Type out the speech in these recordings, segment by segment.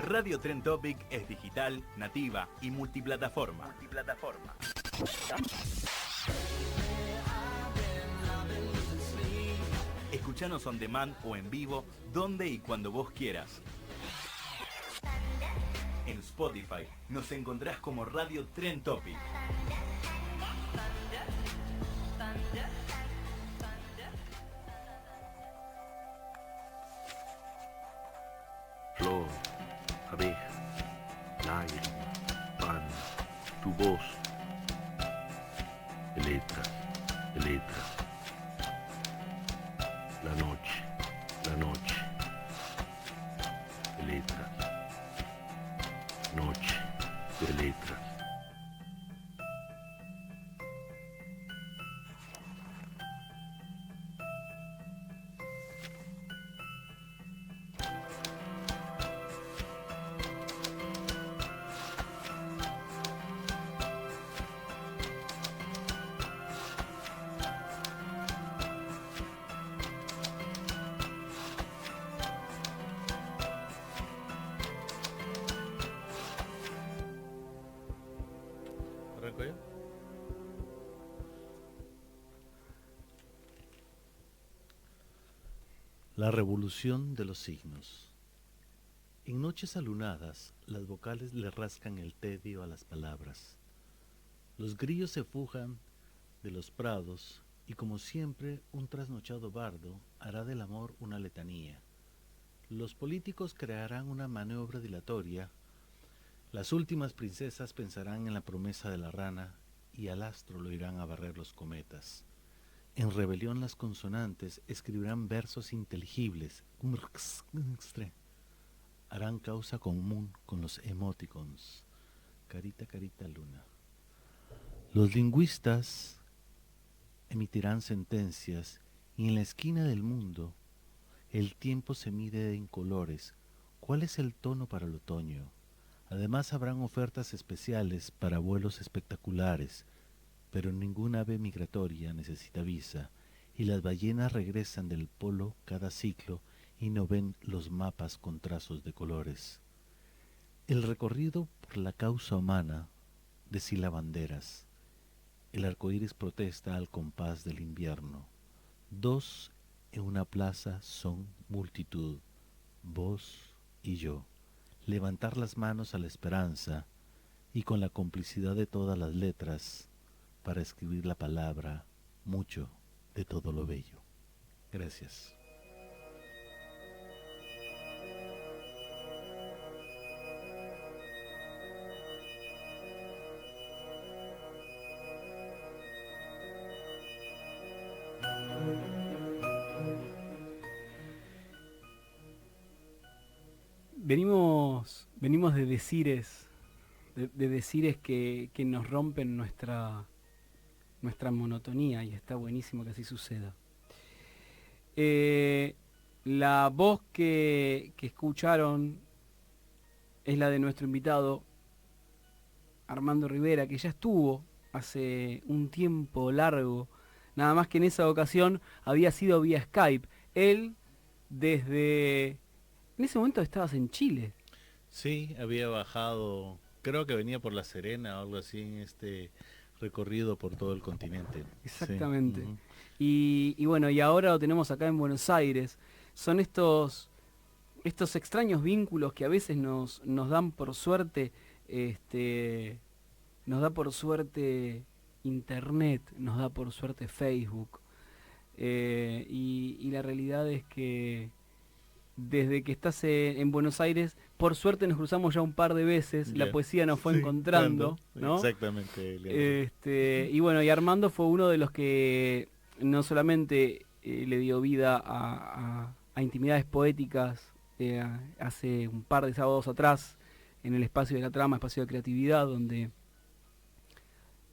Radio Trend Topic es digital, nativa y multiplataforma. Escuchanos on demand o en vivo, donde y cuando vos quieras. En Spotify nos encontrás como Radio Trend Topic. Flor, abeja, lágrima, pan, tu voz. Letras, letras. La noche, letras. Noche de letras. ¿Arranco yo? La revolución de los signos. En noches alunadas, las vocales le rascan el tedio a las palabras. Los grillos se fugan de los prados y, como siempre, un trasnochado bardo hará del amor una letanía. Los políticos crearán una maniobra dilatoria. Las últimas princesas pensarán en la promesa de la rana y al astro lo irán a barrer los cometas. En rebelión las consonantes escribirán versos inteligibles. Harán causa común con los emoticons. Carita, carita, luna. Los lingüistas emitirán sentencias y en la esquina del mundo el tiempo se mide en colores. ¿Cuál es el tono para el otoño? Además habrán ofertas especiales para vuelos espectaculares, pero ninguna ave migratoria necesita visa, y las ballenas regresan del polo cada ciclo y no ven los mapas con trazos de colores. El recorrido por la causa humana deshila banderas. El arco iris protesta al compás del invierno. Dos en una plaza son multitud, vos y yo. Levantar las manos a la esperanza y con la complicidad de todas las letras para escribir la palabra mucho de todo lo bello. Gracias. Venimos de decires, de decires que nos rompen nuestra monotonía, y está buenísimo que así suceda. La voz que escucharon es la de nuestro invitado Armando Rivera, que ya estuvo hace un tiempo largo, nada más que en esa ocasión había sido vía Skype. Él desde... En ese momento estabas en Chile. Sí, había bajado, creo que venía por La Serena o algo así en este recorrido por todo el continente. Exactamente. Sí. Uh-huh. Y bueno, y ahora lo tenemos acá en Buenos Aires. Son estos extraños vínculos que a veces nos dan por suerte, nos da por suerte Internet, nos da por suerte Facebook. Y la realidad es que desde que estás en Buenos Aires, por suerte nos cruzamos ya un par de veces, la poesía nos fue encontrando, ¿no? Exactamente. Y bueno, y Armando fue uno de los que no solamente le dio vida a intimidades poéticas hace un par de sábados atrás, en el espacio de la trama, espacio de creatividad, donde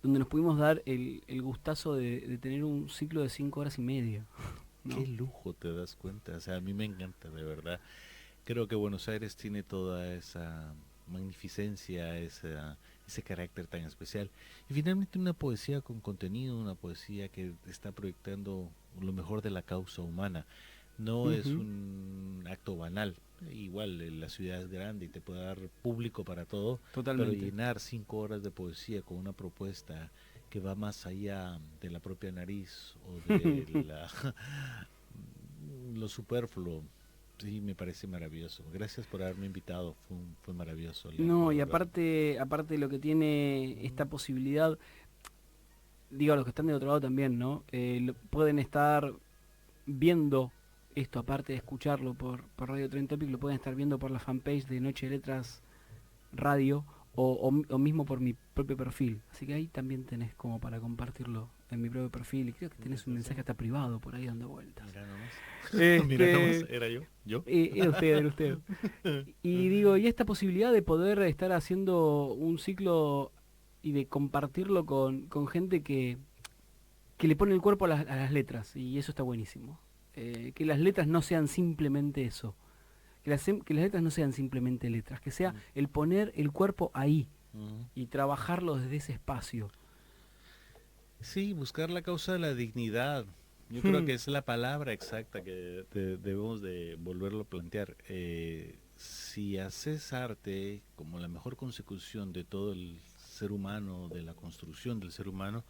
nos pudimos dar el gustazo de tener un ciclo de 5 horas y media. ¿No? Qué lujo, te das cuenta, o sea, a mí me encanta, de verdad. Creo que Buenos Aires tiene toda esa magnificencia, ese carácter tan especial. Y finalmente una poesía con contenido, una poesía que está proyectando lo mejor de la causa humana. No es un acto banal, Igual la ciudad es grande y te puede dar público para todo, Totalmente. pero llenar 5 horas de poesía con una propuesta que va más allá de la propia nariz o de lo superfluo, sí, me parece maravilloso. Gracias por haberme invitado, fue maravilloso. No, y la verdad. aparte lo que tiene esta posibilidad, digo, los que están de otro lado también, ¿no? Pueden estar viendo esto, aparte de escucharlo por Radio Tren Topic, lo pueden estar viendo por la fanpage de Noche de Letras Radio o mismo por mi propio perfil. Así que ahí también tenés como para compartirlo en mi propio perfil. Y creo que tenés un mensaje hasta privado por ahí dando vueltas. Mira nomás. Este, Mira nomás, era yo. era usted. Y digo, y esta posibilidad de poder estar haciendo un ciclo y de compartirlo con gente que le pone el cuerpo a las letras, y eso está buenísimo. Que las letras no sean simplemente eso. Que las letras no sean simplemente letras, que sea el poner el cuerpo ahí y trabajarlo desde ese espacio. Sí, buscar la causa de la dignidad. Yo creo que es la palabra exacta que debemos de volverlo a plantear. Si haces arte como la mejor consecución de todo el ser humano, de la construcción del ser humano,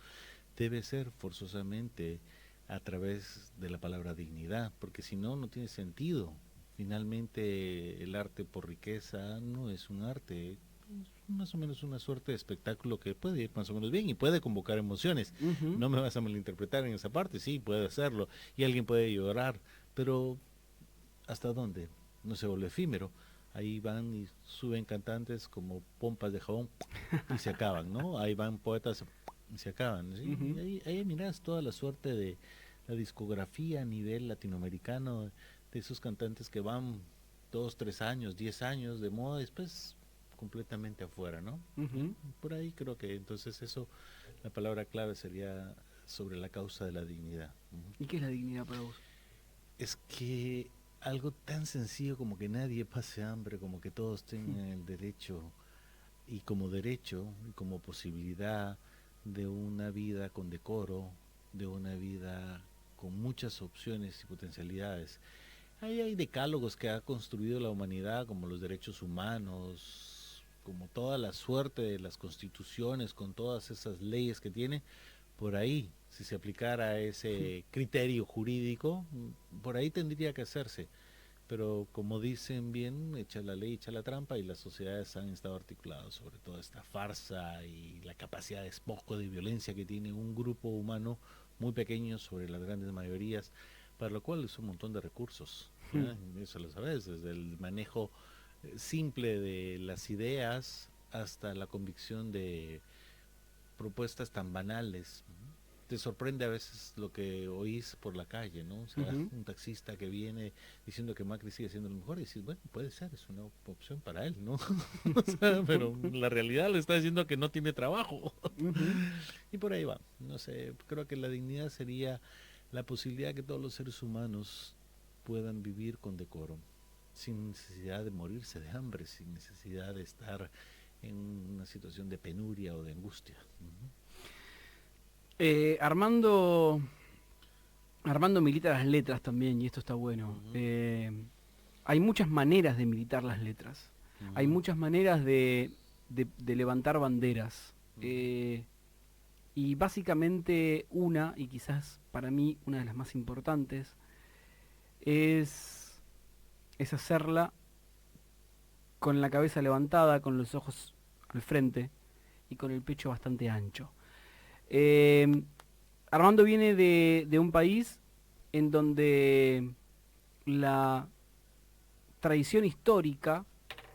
debe ser forzosamente a través de la palabra dignidad, porque si no, no tiene sentido. Finalmente, el arte por riqueza no es un arte, es más o menos una suerte de espectáculo que puede ir más o menos bien y puede convocar emociones. No me vas a malinterpretar en esa parte, sí, puede hacerlo, y alguien puede llorar, pero ¿hasta dónde? No se vuelve efímero. Ahí van y suben cantantes como pompas de jabón y se acaban, ¿no? Ahí van poetas y se acaban, ¿sí? Y ahí miras toda la suerte de la discografía a nivel latinoamericano de esos cantantes que van 2, 3 años, 10 años de moda y después completamente afuera, ¿no? Por ahí creo que entonces eso, la palabra clave sería sobre la causa de la dignidad. ¿Y qué es la dignidad para vos? Es que algo tan sencillo como que nadie pase hambre, como que todos tengan el derecho y como posibilidad de una vida con decoro, de una vida con muchas opciones y potencialidades. Ahí hay decálogos que ha construido la humanidad, como los derechos humanos, como toda la suerte de las constituciones, con todas esas leyes que tiene. Por ahí, si se aplicara ese criterio jurídico, por ahí tendría que hacerse. Pero como dicen bien, echa la ley, echa la trampa, y las sociedades han estado articuladas sobre toda esta farsa y la capacidad de despojo de violencia que tiene un grupo humano muy pequeño sobre las grandes mayorías, para lo cual es un montón de recursos. Eso lo sabes, desde el manejo simple de las ideas hasta la convicción de propuestas tan banales. Te sorprende a veces lo que oís por la calle, ¿no? O sea, un taxista que viene diciendo que Macri sigue siendo lo mejor y dices, bueno, puede ser, es una opción para él, ¿no? O sea, pero la realidad le está diciendo que no tiene trabajo. Y por ahí va, no sé, creo que la dignidad sería la posibilidad que todos los seres humanos puedan vivir con decoro, sin necesidad de morirse de hambre, sin necesidad de estar en una situación de penuria o de angustia. Armando milita las letras también, y esto está bueno. Hay muchas maneras de militar las letras. Hay muchas maneras de levantar banderas. Y básicamente una, y quizás para mí una de las más importantes, es hacerla con la cabeza levantada, con los ojos al frente y con el pecho bastante ancho. Armando viene de un país en donde la tradición histórica,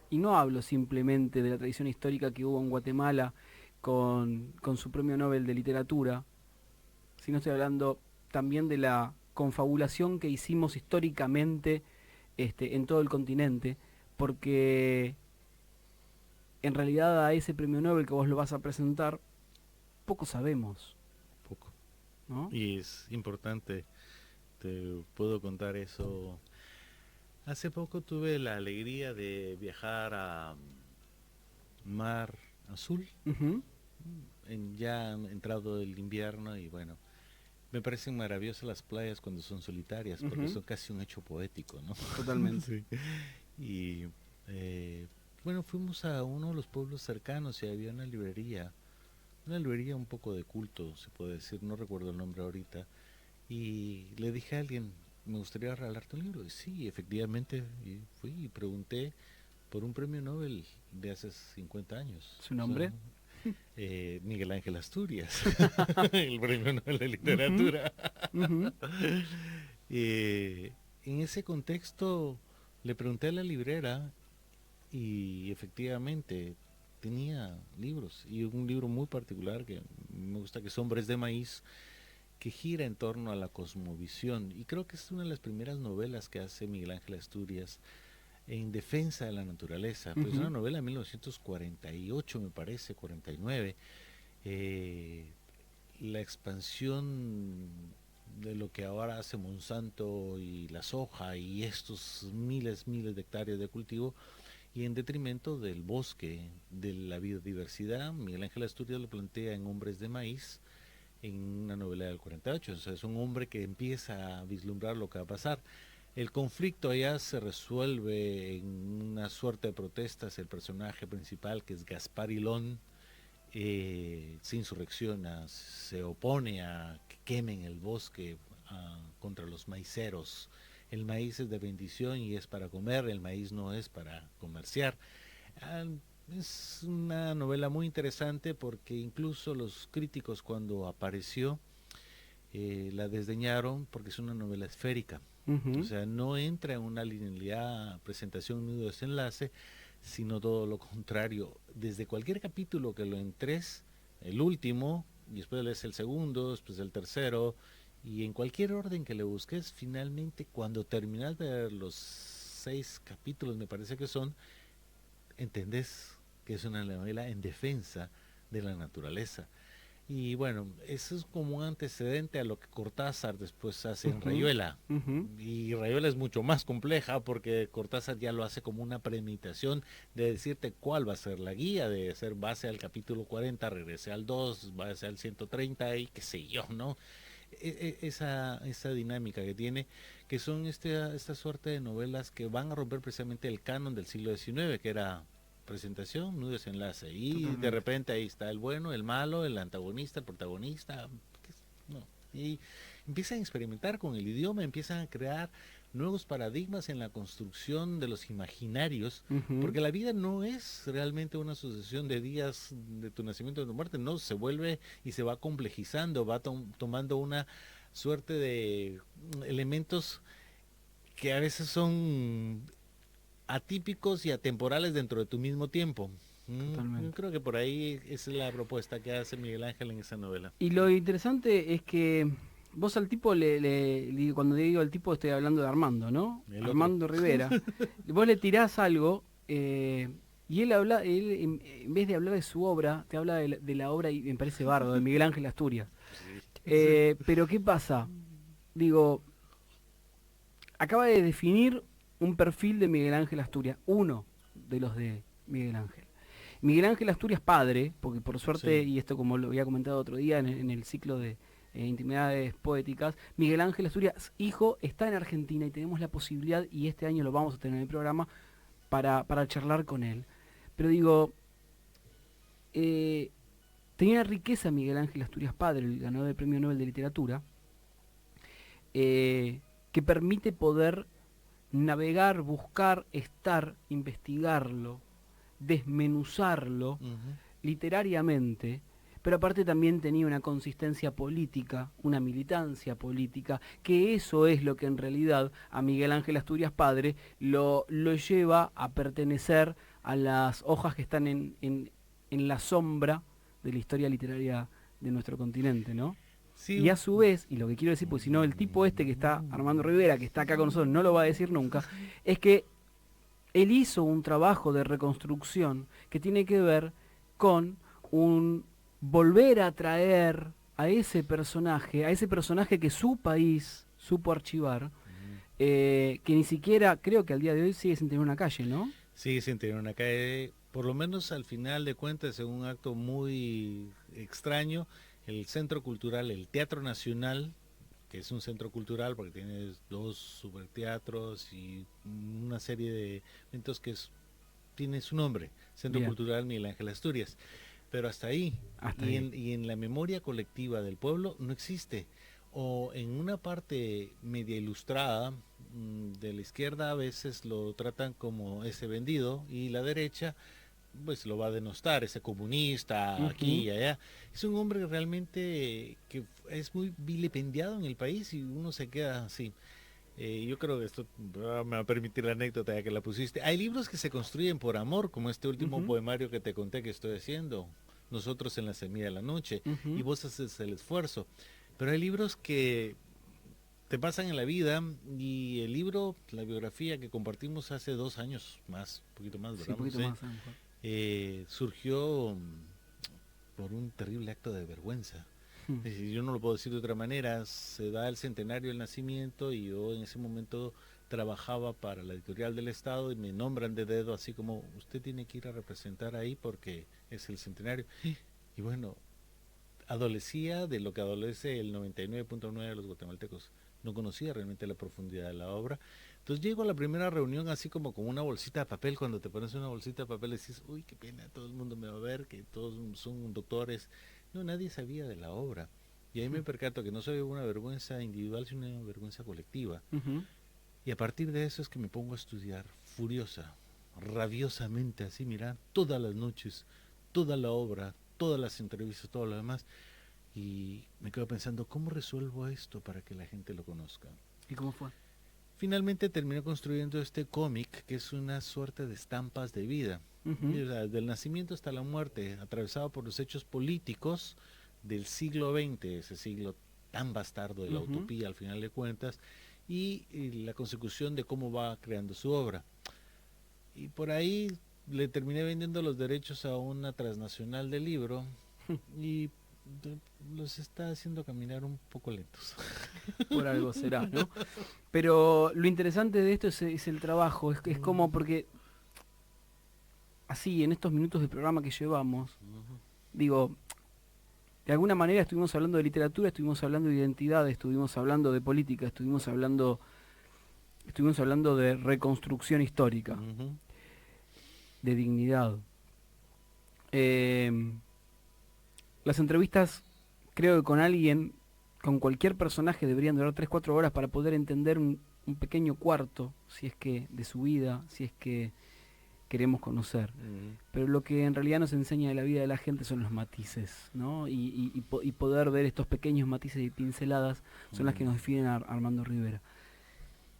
y no hablo simplemente de la tradición histórica que hubo en Guatemala con su premio Nobel de literatura, sino estoy hablando también de la confabulación que hicimos históricamente en todo el continente, porque en realidad a ese premio Nobel que vos lo vas a presentar, poco sabemos. Poco. ¿No? Y es importante, te puedo contar eso. Hace poco tuve la alegría de viajar a Mar Azul, ya entrado el invierno, y bueno, me parecen maravillosas las playas cuando son solitarias, porque son casi un hecho poético, ¿no? Totalmente. Sí. Y bueno, fuimos a uno de los pueblos cercanos y había una librería un poco de culto, se puede decir, no recuerdo el nombre ahorita. Y le dije a alguien, me gustaría regalarte un libro. Y sí, efectivamente, y fui y pregunté por un premio Nobel de hace 50 años. ¿Su nombre? Miguel Ángel Asturias, el premio Nobel de Literatura. Ujú. En ese contexto le pregunté a la librera y efectivamente tenía libros y un libro muy particular que me gusta, que es Hombres de Maíz, que gira en torno a la cosmovisión, y creo que es una de las primeras novelas que hace Miguel Ángel Asturias en defensa de la naturaleza. Pues es una novela de 1948, me parece, 49. eh, la expansión de lo que ahora hace Monsanto y la soja y estos miles de hectáreas de cultivo, y en detrimento del bosque, de la biodiversidad. Miguel Ángel Asturias lo plantea en Hombres de Maíz, en una novela del 48. O sea, es un hombre que empieza a vislumbrar lo que va a pasar. El conflicto allá se resuelve en una suerte de protestas. El personaje principal, que es Gaspar Hilón, se insurrecciona, se opone a que quemen el bosque, contra los maiceros. El maíz es de bendición y es para comer, el maíz no es para comerciar. Ah, es una novela muy interesante porque incluso los críticos, cuando apareció, la desdeñaron porque es una novela esférica. O sea, no entra en una linealidad, presentación, nudo, desenlace, sino todo lo contrario. Desde cualquier capítulo que lo entres, el último, y después lees el segundo, después el tercero, y en cualquier orden que le busques, finalmente cuando terminas de ver los 6 capítulos, me parece que son, entendés que es una novela en defensa de la naturaleza. Y bueno, eso es como un antecedente a lo que Cortázar después hace en Rayuela. Y Rayuela es mucho más compleja porque Cortázar ya lo hace como una premeditación de decirte cuál va a ser la guía, de ser base al capítulo 40, regrese al 2, base al 130 y qué sé yo, ¿no? Esa dinámica que tiene, que son esta suerte de novelas que van a romper precisamente el canon del siglo XIX, que era presentación, nudo, desenlace, y Totalmente. de repente ahí está el bueno, el malo, el antagonista, el protagonista, no, y empiezan a experimentar con el idioma, empiezan a crear nuevos paradigmas en la construcción de los imaginarios, porque la vida no es realmente una sucesión de días de tu nacimiento y de tu muerte, no, se vuelve y se va complejizando, va tomando una suerte de elementos que a veces son atípicos y atemporales dentro de tu mismo tiempo. Yo creo que por ahí es la propuesta que hace Miguel Ángel en esa novela. Y lo interesante es que vos al tipo, cuando digo al tipo estoy hablando de Armando, ¿no? El otro. Armando Rivera. Vos le tirás algo y él en vez de hablar de su obra, te habla de la obra, y me parece bárbaro, de Miguel Ángel Asturias. Pero ¿qué pasa? Digo, acaba de definir un perfil de Miguel Ángel Asturias, uno de los de Miguel Ángel. Miguel Ángel Asturias padre, porque por suerte, Sí. y esto como lo había comentado otro día en el ciclo de Intimidades Poéticas, Miguel Ángel Asturias hijo está en Argentina y tenemos la posibilidad, y este año lo vamos a tener en el programa, para charlar con él. Pero digo, tenía riqueza Miguel Ángel Asturias padre, el ganador del Premio Nobel de Literatura, que permite poder navegar, buscar, estar, investigarlo, desmenuzarlo literariamente, pero aparte también tenía una consistencia política, una militancia política, que eso es lo que en realidad a Miguel Ángel Asturias padre lo lleva a pertenecer a las hojas que están en la sombra de la historia literaria de nuestro continente, ¿no? Sí. Y a su vez, y lo que quiero decir, porque si no el tipo este que está, Armando Rivera, que está acá con nosotros, no lo va a decir nunca, es que él hizo un trabajo de reconstrucción que tiene que ver con un volver a traer a ese personaje que su país supo archivar, que ni siquiera, creo que al día de hoy sigue sin tener una calle, ¿no? Sigue sin tener una calle, por lo menos al final de cuentas, en un acto muy extraño. El Centro Cultural, el Teatro Nacional, que es un centro cultural porque tiene 2 superteatros y una serie de eventos tiene su nombre, Centro Bien. Cultural Miguel Ángel Asturias. Pero hasta ahí. Hasta y, ahí. y en la memoria colectiva del pueblo no existe. O en una parte media ilustrada de la izquierda a veces lo tratan como ese vendido y la derecha pues lo va a denostar, ese comunista aquí y allá. Es un hombre realmente que es muy vilipendiado en el país y uno se queda así. Yo creo que esto me va a permitir la anécdota ya que la pusiste. Hay libros que se construyen por amor, como este último poemario que te conté que estoy haciendo, Nosotros en la semilla de la noche, y vos haces el esfuerzo. Pero hay libros que te pasan en la vida y el libro, la biografía que compartimos hace 2 años más, un poquito más, Sí, ¿verdad? un poquito Sí. más a lo mejor. Surgió por un terrible acto de vergüenza. Es decir, yo no lo puedo decir de otra manera. Se da el centenario del nacimiento y yo en ese momento trabajaba para la editorial del Estado y me nombran de dedo así como usted tiene que ir a representar ahí porque es el centenario. Y bueno, adolecía de lo que adolece el 99.9 de los guatemaltecos. No conocía realmente la profundidad de la obra. Entonces llego a la primera reunión así como con una bolsita de papel. Cuando te pones una bolsita de papel decís, uy, qué pena, todo el mundo me va a ver, que todos son doctores. No, nadie sabía de la obra. Y ahí me percato que no soy una vergüenza individual, sino una vergüenza colectiva. Y a partir de eso es que me pongo a estudiar furiosa, rabiosamente, así, mira, todas las noches, toda la obra, todas las entrevistas, todo lo demás. Y me quedo pensando, ¿cómo resuelvo esto para que la gente lo conozca? ¿Y cómo fue? Finalmente terminé construyendo este cómic, que es una suerte de estampas de vida. Y, o sea, del nacimiento hasta la muerte, atravesado por los hechos políticos del siglo XX, ese siglo tan bastardo de la utopía al final de cuentas, y la consecución de cómo va creando su obra. Y por ahí le terminé vendiendo los derechos a una transnacional de libro y los está haciendo caminar un poco lentos. Por algo será, ¿no? Pero lo interesante de esto es el trabajo, es como porque así en estos minutos de programa que llevamos, digo, de alguna manera estuvimos hablando de literatura, estuvimos hablando de identidad, estuvimos hablando de política, estuvimos hablando de reconstrucción histórica, de dignidad. Las entrevistas, creo que con alguien, con cualquier personaje deberían durar 3-4 horas para poder entender un pequeño cuarto, si es que de su vida, si es que queremos conocer. Pero lo que en realidad nos enseña de la vida de la gente son los matices, ¿no? Y poder ver estos pequeños matices y pinceladas son las que nos definen a Armando Rivera.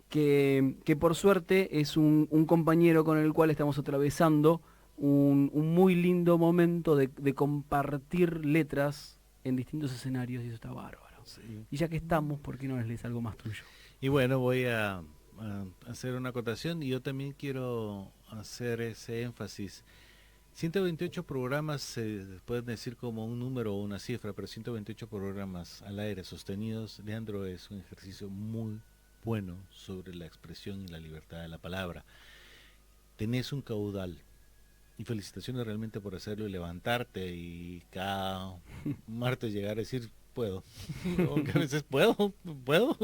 Que por suerte es un compañero con el cual estamos atravesando un muy lindo momento de compartir letras en distintos escenarios y eso está bárbaro. Sí. Y ya que estamos, ¿por qué no les lees algo más tuyo? Y bueno, voy a hacer una acotación y yo también quiero hacer ese énfasis. 128 programas se pueden decir como un número o una cifra, pero 128 programas al aire sostenidos, Leandro, es un ejercicio muy bueno sobre la expresión y la libertad de la palabra. Tenés un caudal y felicitaciones realmente por hacerlo y levantarte y cada martes llegar a decir puedo, aunque a veces puedo,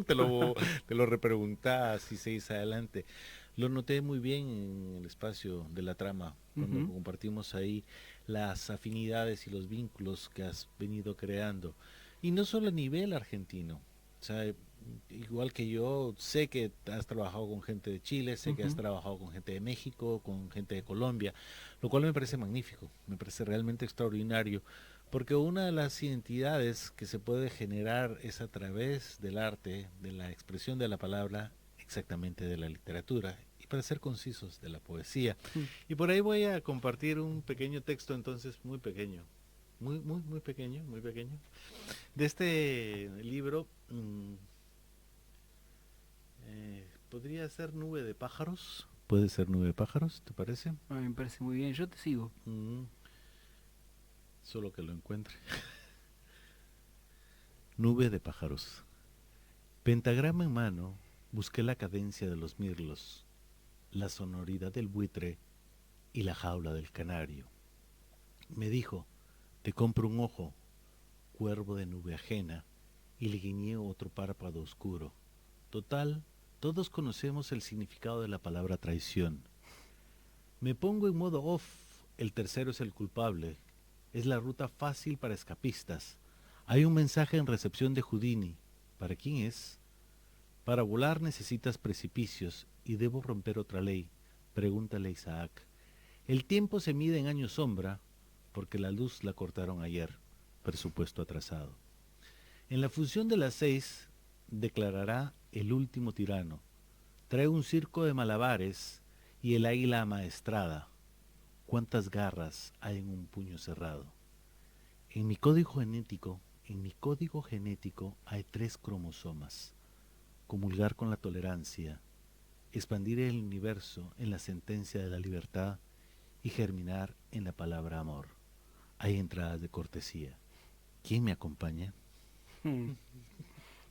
te lo repreguntás y seguís adelante. Lo noté muy bien en el espacio de la trama, cuando compartimos ahí las afinidades y los vínculos que has venido creando. Y no solo a nivel argentino, o sea, igual que yo, sé que has trabajado con gente de Chile, sé que has trabajado con gente de México, con gente de Colombia, lo cual me parece magnífico, me parece realmente extraordinario, porque una de las identidades que se puede generar es a través del arte, de la expresión de la palabra, exactamente de la literatura, y para ser concisos, de la poesía. Y por ahí voy a compartir un pequeño texto entonces, muy pequeño, muy pequeño, de este libro. ¿Podría ser Nube de pájaros? ¿Puede ser Nube de pájaros, te parece? Me parece muy bien, yo te sigo. Solo que lo encuentre. Nube de pájaros. Pentagrama en mano, busqué la cadencia de los mirlos, la sonoridad del buitre y la jaula del canario. Me dijo, te compro un ojo, cuervo de nube ajena, y le guiñé otro párpado oscuro. Total, todos conocemos el significado de la palabra traición. Me pongo en modo off, el tercero es el culpable. Es la ruta fácil para escapistas. Hay un mensaje en recepción de Houdini. ¿Para quién es? Para volar necesitas precipicios y debo romper otra ley. Pregúntale a Isaac. El tiempo se mide en años sombra porque la luz la cortaron ayer. Presupuesto atrasado. En la función de las 6 declarará el último tirano. Trae un circo de malabares y el águila amaestrada. ¿Cuántas garras hay en un puño cerrado? En mi código genético hay 3 cromosomas. Comulgar con la tolerancia, expandir el universo en la sentencia de la libertad y germinar en la palabra amor. Hay entradas de cortesía. ¿Quién me acompaña? ¿Quién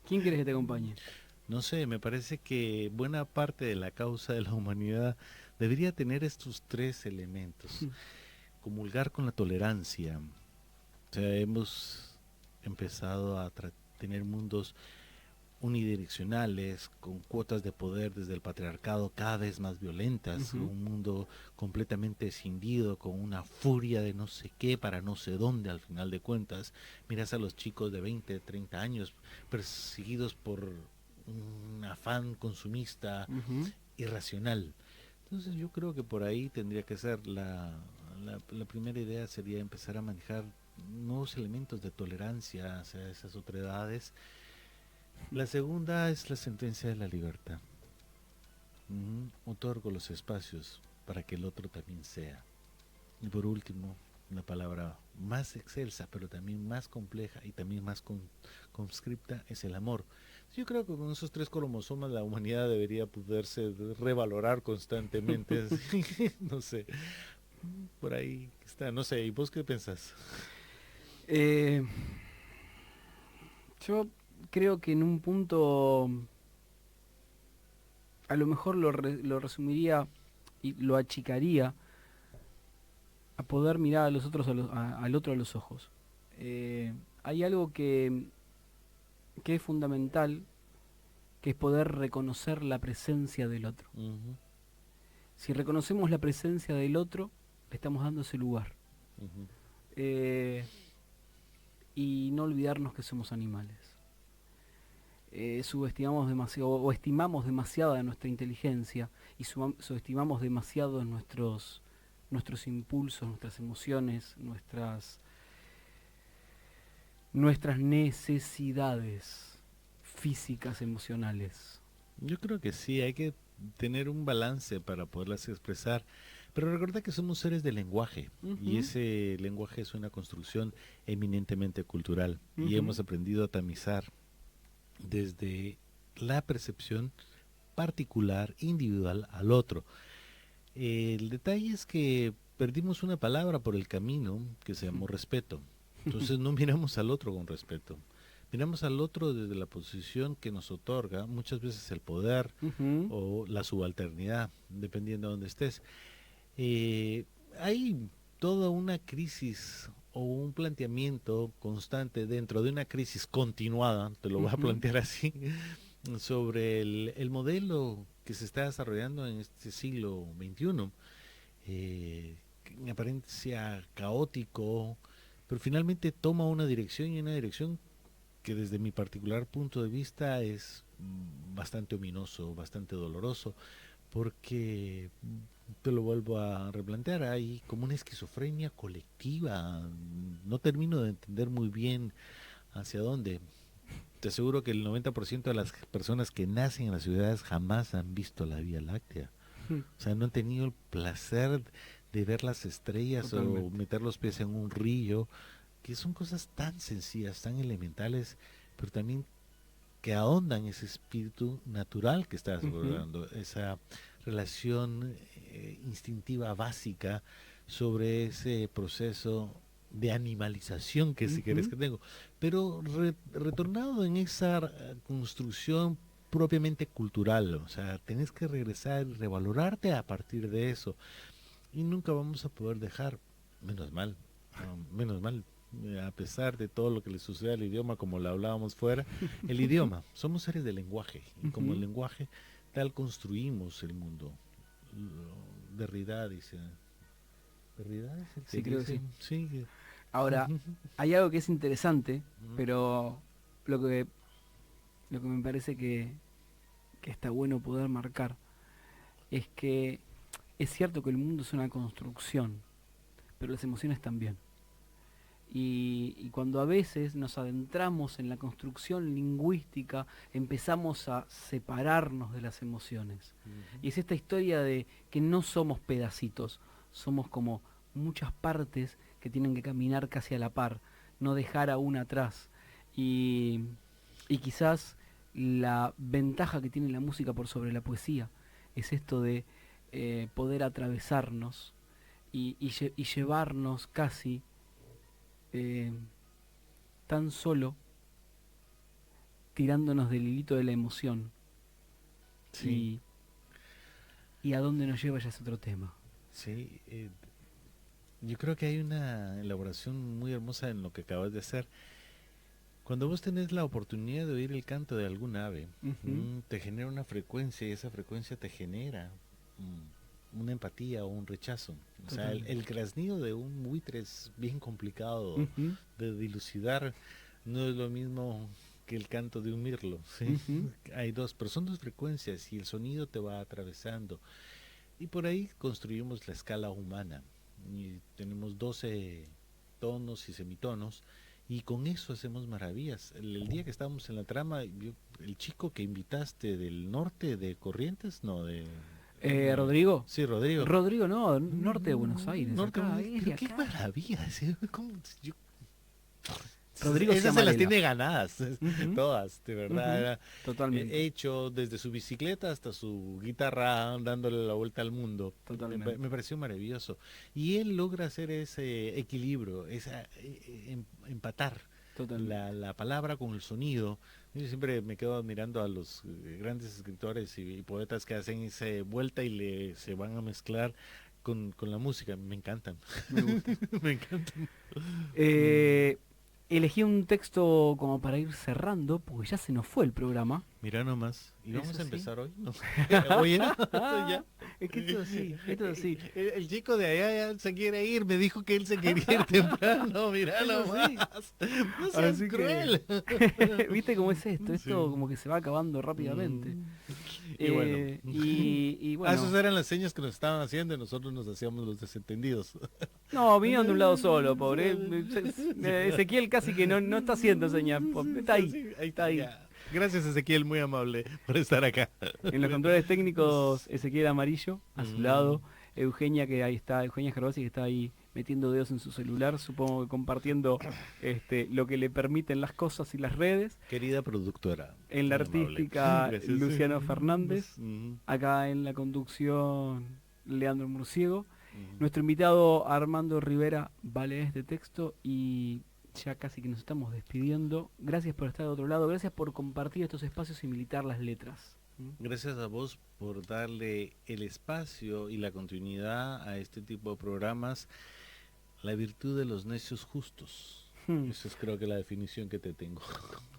quieres que te acompañe? No sé, me parece que buena parte de la causa de la humanidad debería tener estos 3 elementos. Comulgar con la tolerancia. O sea, hemos empezado a tener mundos unidireccionales, con cuotas de poder desde el patriarcado cada vez más violentas, un mundo completamente escindido, con una furia de no sé qué para no sé dónde al final de cuentas. Miras a los chicos de 20, 30 años perseguidos por un afán consumista irracional. Entonces yo creo que por ahí tendría que ser la primera idea, sería empezar a manejar nuevos elementos de tolerancia hacia esas otredades. La segunda es la sentencia de la libertad. Otorgo los espacios para que el otro también sea. Y por último, la palabra más excelsa, pero también más compleja y también más conscripta es el amor. Yo creo que con esos 3 cromosomas la humanidad debería poderse revalorar constantemente. No sé, por ahí está, no sé. ¿Y vos qué pensás? Yo creo que en un punto a lo mejor lo resumiría y lo achicaría a poder mirar a los otros al otro a los ojos. Hay algo que es fundamental, que es poder reconocer la presencia del otro. Si reconocemos la presencia del otro, le estamos dando ese lugar. Y no olvidarnos que somos animales. Subestimamos demasiado o estimamos demasiado de nuestra inteligencia y subestimamos demasiado nuestros impulsos, nuestras emociones, nuestras necesidades físicas, emocionales. Yo creo que sí, hay que tener un balance para poderlas expresar, pero recuerda que somos seres de lenguaje y ese lenguaje es una construcción eminentemente cultural y hemos aprendido a tamizar desde la percepción particular, individual al otro. El detalle es que perdimos una palabra por el camino que se llamó respeto. Entonces no miramos al otro con respeto. Miramos al otro desde la posición que nos otorga muchas veces el poder o la subalternidad, dependiendo de dónde estés. Hay toda una crisis o un planteamiento constante dentro de una crisis continuada, te lo voy a plantear así, sobre el modelo que se está desarrollando en este siglo XXI, en apariencia caótico, pero finalmente toma una dirección y una dirección que desde mi particular punto de vista es bastante ominoso, bastante doloroso, porque te lo vuelvo a replantear, hay como una esquizofrenia colectiva, no termino de entender muy bien hacia dónde. Te aseguro que el 90% de las personas que nacen en las ciudades jamás han visto la Vía Láctea. O sea, no han tenido el placer de ver las estrellas o meter los pies en un río, que son cosas tan sencillas, tan elementales, pero también que ahondan ese espíritu natural que estás abordando, esa relación instintiva básica sobre ese proceso de animalización que si querés que tengo, pero retornado en esa construcción propiamente cultural, o sea, tenés que regresar y revalorarte a partir de eso, y nunca vamos a poder dejar, menos mal, a pesar de todo lo que le sucede al idioma, como lo hablábamos fuera, el idioma, somos seres de lenguaje, y como el lenguaje tal construimos el mundo. Derrida dice, ¿Derrida es el que Sí, creo que dice? Sí. Ahora, hay algo que es interesante, pero lo que me parece que está bueno poder marcar es que es cierto que el mundo es una construcción, pero las emociones también. Y cuando a veces nos adentramos en la construcción lingüística, empezamos a separarnos de las emociones. Y es esta historia de que no somos pedacitos, somos como muchas partes que tienen que caminar casi a la par, no dejar a una atrás. Y quizás la ventaja que tiene la música por sobre la poesía es esto de poder atravesarnos y llevarnos casi tan solo tirándonos del hilito de la emoción. Sí. Y a dónde nos lleva ya es otro tema. Sí, yo creo que hay una elaboración muy hermosa en lo que acabas de hacer. Cuando vos tenés la oportunidad de oír el canto de algún ave, te genera una frecuencia y esa frecuencia te genera una empatía o un rechazo. O sea, el graznido de un buitre es bien complicado de dilucidar. No es lo mismo que el canto de un mirlo, ¿sí? Hay dos, pero son dos frecuencias y el sonido te va atravesando. Y por ahí construimos la escala humana. Y tenemos 12 tonos y semitonos. Y con eso hacemos maravillas. El día que estábamos en la trama, el chico que invitaste del norte de Corrientes, no, de... ¿Rodrigo? Sí, Rodrigo. Rodrigo, no, norte de Buenos Aires. Norte, acá, pero qué maravilla. ¿Sí? Rodrigo esas se las Ciamarela. tiene ganadas, todas, de verdad. Totalmente. Hecho desde su bicicleta hasta su guitarra, dándole la vuelta al mundo. Totalmente. Me pareció maravilloso. Y él logra hacer ese equilibrio, empatar la palabra con el sonido. Yo siempre me quedo admirando a los grandes escritores y poetas que hacen esa vuelta y se van a mezclar con la música. Me encantan. Me gusta. Me encantan. Elegí un texto como para ir cerrando, porque ya se nos fue el programa. Mira nomás. ¿Y vamos Eso a sí. empezar hoy? No. ¿Hoy era? ¿Ya? Es que esto sí, esto sí. El chico de allá ya se quiere ir, me dijo que él se quería ir temprano, mirá Eso nomás. sí. No seas Así que- cruel. ¿Viste cómo es esto? Sí. Esto como que se va acabando rápidamente. Y bueno. Y bueno. Esas eran las señas que nos estaban haciendo y nosotros nos hacíamos los desentendidos. No, vinieron de un lado solo, pobre. Ezequiel casi que no está haciendo señas. Está ahí. Sí, Está ahí. ya. Gracias, Ezequiel, muy amable por estar acá. En los controles técnicos, Ezequiel Amarillo, a su lado. Eugenia, que ahí está, Eugenia Gervasi, que está ahí metiendo dedos en su celular, supongo que compartiendo lo que le permiten las cosas y las redes. Querida productora. En la muy amable. artística, Gracias. Luciano Fernández. Ujú. Acá en la conducción, Leandro Murciego. Nuestro invitado Armando Rivera va a leer este texto y ya casi que nos estamos despidiendo. Gracias por estar de otro lado, gracias por compartir estos espacios y militar las letras. Gracias a vos por darle el espacio y la continuidad a este tipo de programas. La virtud de los necios justos. Esa es creo que la definición que te tengo.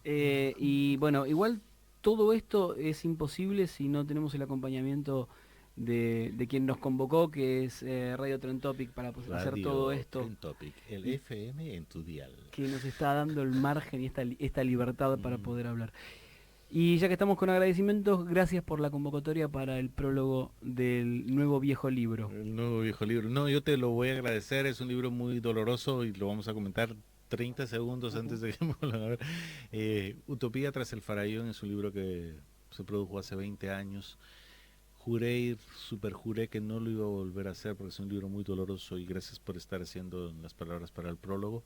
Y bueno, igual todo esto es imposible si no tenemos el acompañamiento de quien nos convocó, que es Radio Trend Topic, para hacer Radio todo esto. Trend Topic, el FM en tu dial. Que nos está dando el margen y esta libertad para poder hablar. Y ya que estamos con agradecimientos, gracias por la convocatoria para el prólogo del nuevo viejo libro. El nuevo viejo libro. No, yo te lo voy a agradecer. Es un libro muy doloroso y lo vamos a comentar 30 segundos antes de que me lo hagan ver. Utopía tras el Farallón es un libro que se produjo hace 20 años. Juré y superjuré que no lo iba a volver a hacer porque es un libro muy doloroso y gracias por estar haciendo las palabras para el prólogo.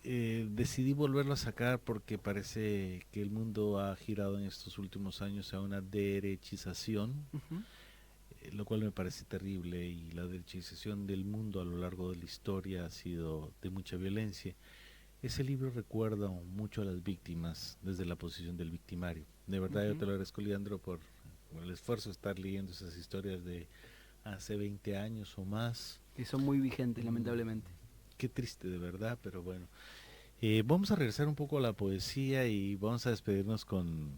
Decidí volverlo a sacar porque parece que el mundo ha girado en estos últimos años a una derechización, lo cual me parece terrible, y la derechización del mundo a lo largo de la historia ha sido de mucha violencia. Ese libro recuerda mucho a las víctimas desde la posición del victimario. De verdad yo te lo agradezco, Leandro, por el esfuerzo de estar leyendo esas historias de hace 20 años o más. que son muy vigentes, lamentablemente. Qué triste, de verdad, pero bueno. Vamos a regresar un poco a la poesía y vamos a despedirnos con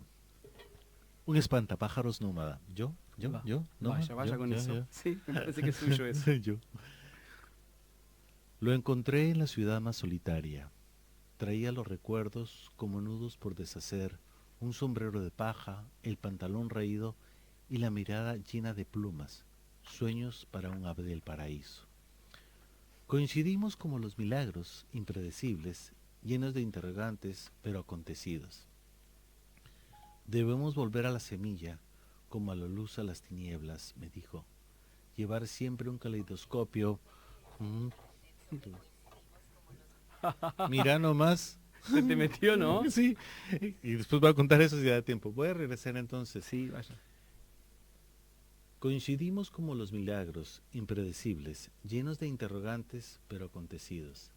un espantapájaros nómada. ¿Yo? Va. ¿No? Vaya ¿Yo? con ¿Yo? eso. ¿Yo? Sí, me parece que es suyo eso. Yo. Lo encontré en la ciudad más solitaria. Traía los recuerdos como nudos por deshacer, un sombrero de paja, el pantalón raído y la mirada llena de plumas, sueños para un ave del paraíso. Coincidimos como los milagros, impredecibles, llenos de interrogantes, pero acontecidos. Debemos volver a la semilla, como a la luz a las tinieblas, me dijo. Llevar siempre un caleidoscopio. Mira nomás. Se te metió, ¿no? Sí. Y después voy a contar eso si da tiempo. Voy a regresar entonces. Sí, vaya. Coincidimos como los milagros, impredecibles, llenos de interrogantes, pero acontecidos.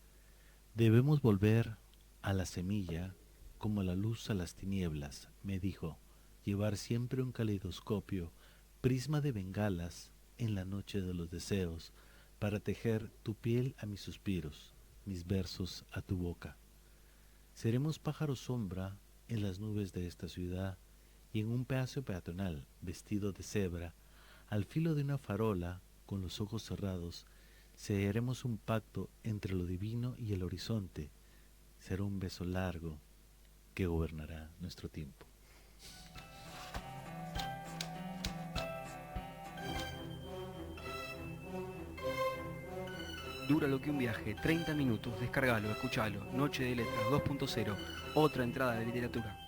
Debemos volver a la semilla, como la luz a las tinieblas, me dijo, llevar siempre un caleidoscopio, prisma de bengalas, en la noche de los deseos, para tejer tu piel a mis suspiros, mis versos a tu boca. Seremos pájaros sombra en las nubes de esta ciudad, y en un pedazo peatonal, vestido de cebra, al filo de una farola, con los ojos cerrados, sellaremos un pacto entre lo divino y el horizonte. Será un beso largo que gobernará nuestro tiempo. Dura lo que un viaje, 30 minutos, descargalo, escuchalo, Noche de Letras 2.0, otra entrada de literatura.